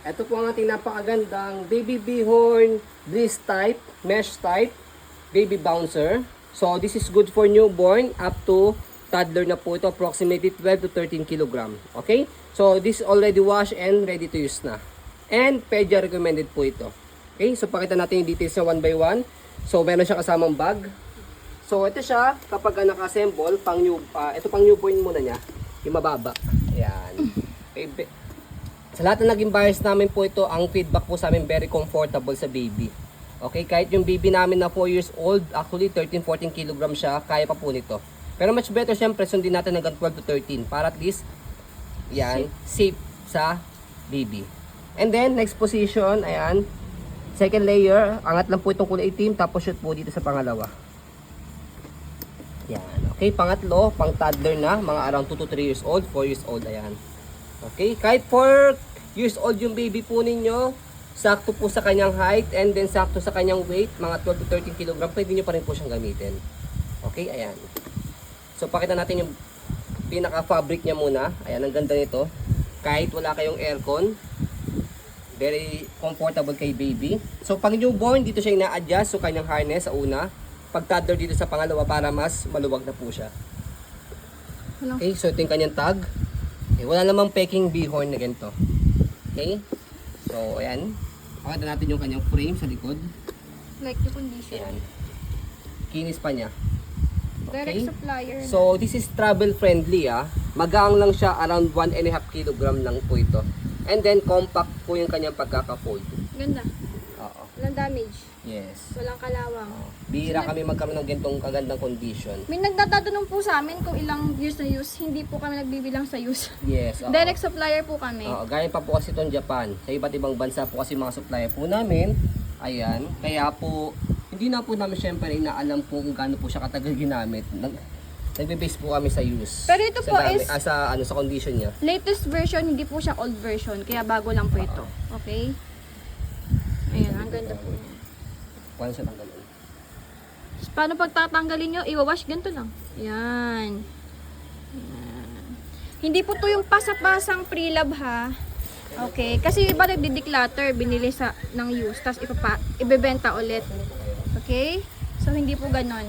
Ito po ang ating napakagandang baby bihorn breast type, mesh type, baby bouncer. So this is good for newborn up to toddler na po ito, approximately 12 to 13 kg. Okay? So this is already washed and ready to use na. And PEDIA recommended po ito. Okay? So pakita natin yung details na one by one. So meron siya kasamang bag. So ito siya kapag naka-assemble, ito pang newborn muna niya, yung mababa. Ayan. Okay. Sa lahat na naging buyers namin po ito, ang feedback po sa amin very comfortable sa baby. Okay, kahit yung baby namin na 4 years old, actually 13-14 kg siya, kaya pa po nito. Pero much better syempre, sundin natin hanggang 12 to 13 para at least, yan, safe sa baby. And then, next position, ayan, second layer, angat lang po itong kulay itim, tapos shoot po dito sa pangalawa. Yan, okay, pangatlo, pang toddler na, mga around 2 to 3 years old, 4 years old, ayan. Okay, kahit 4 years old yung baby po ninyo, sakto po sa kanyang height and then sakto sa kanyang weight, mga 12 to 13 kg, pwede nyo pa rin po siyang gamitin. Okay, ayan. So, pakita natin yung pinaka-fabric niya muna. Ayan, ang ganda nito. Kahit wala kayong aircon, very comfortable kay baby. So, pang newborn, dito siya ina-adjust. So, kanyang harness sa una. Pag toddler dito sa pangalawa para mas maluwag na po siya. Okay, so ito yung kanyang tag. Okay, wala namang peking bihorn na ganito. Okay, so ayan. Pakita natin yung kanyang frame sa likod. Like the condition. Ayan. Kinis pa niya. Direct supplier. So this is travel friendly Magaang lang siya, around 1.5 kg lang po ito. And then compact po yung kanyang pagkaka-fold. Ganda. Oo. Walang damage. Yes. Walang kalawang. Bihira kami magkaroon ng ganitong kagandang condition. May nagtatanong po sa amin kung ilang years na use. Hindi po kami nagbibilang sa use. Yes. Oo. Direct supplier po kami. Oo, galing pa po kasi itong Japan. Sa iba't ibang bansa po kasi mga supplier po namin. Ayan. Kaya po, hindi na po namin syempre inaalam po kung gaano po siya katagal ginamit. Nagbe-base po kami sa use. Pero ito sa po is sa condition niya. latest version, hindi po siya old version. Kaya bago lang po ito. Okay? Ayan, ang ganda po niya. Paano siya tanggalin? Paano pagtatanggalin nyo? Iwawash ganito lang. Yan. Yan. Hindi po to yung pasapasang pre-lab ha. Okay. Kasi iba nagdi-declutter, binili ng use, tapos ibebenta ulit. Okay? So, hindi po ganon.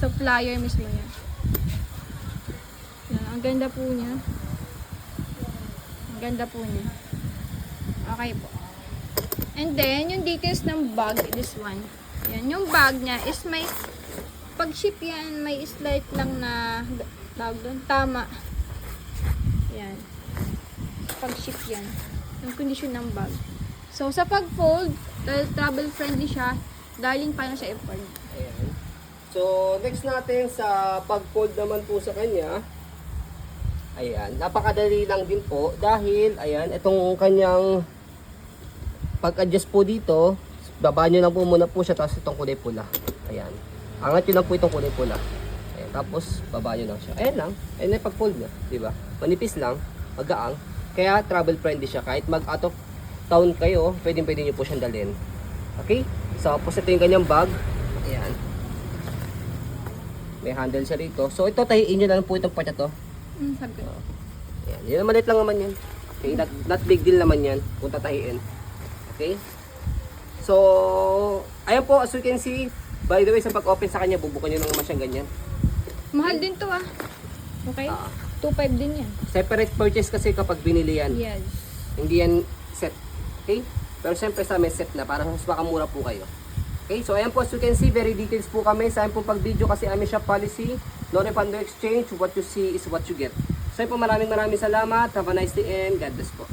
Supplier mismo yan. Yan. Ang ganda po niya. Ang ganda po niya. Okay po. And then, yung details ng bag, this one. Yan, yung bag niya is may, pag ship yan, may slight lang na, tawag doon, tama. Yan. Pag ship yan. Yung condition ng bag. So, sa pag-fold, travel friendly siya, darling pa na siya i-fold. Ayan. So, next natin sa pag-fold naman po sa kanya. Ayan, napakadali lang din po dahil, ayan, itong kanyang pag-adjust po dito, baba nyo lang po muna po siya, tapos itong kulay pula. Ayan. Angat nyo lang po itong kulay pula. Ayan. Tapos, baba nyo lang siya. Ayan lang. Ayan na pag-fold niya. Diba? Manipis lang. Magaang. Kaya, travel friendly siya. Kahit mag-out of town kayo, pwede nyo po siyang dalhin. Okay? So, tapos ito yung kanyang bag. Ayan. May handle siya rito. So, ito, tahiin nyo lang po itong part na to. Sabi ko. Ayan. Yan, maliit lang naman yan. Okay? Not big deal naman yan kung tatahiin. Okay? So, ayan po, as you can see, by the way, sa pag-open sa kanya, bubukan nyo lang naman siyang ganyan. Mahal din to Okay? 2.5 din yan. Separate purchase kasi kapag binili yan. Yes. Hindi yan set. Okay? Pero siyempre sa amin set na, para mas makamura po kayo. Okay? So, ayan po, as you can see, very details po kami. Sa amin po pag-video kasi amin siya policy. No refund, no exchange. What you see is what you get. So, ayan po, maraming salamat. Have a nice day and God bless po.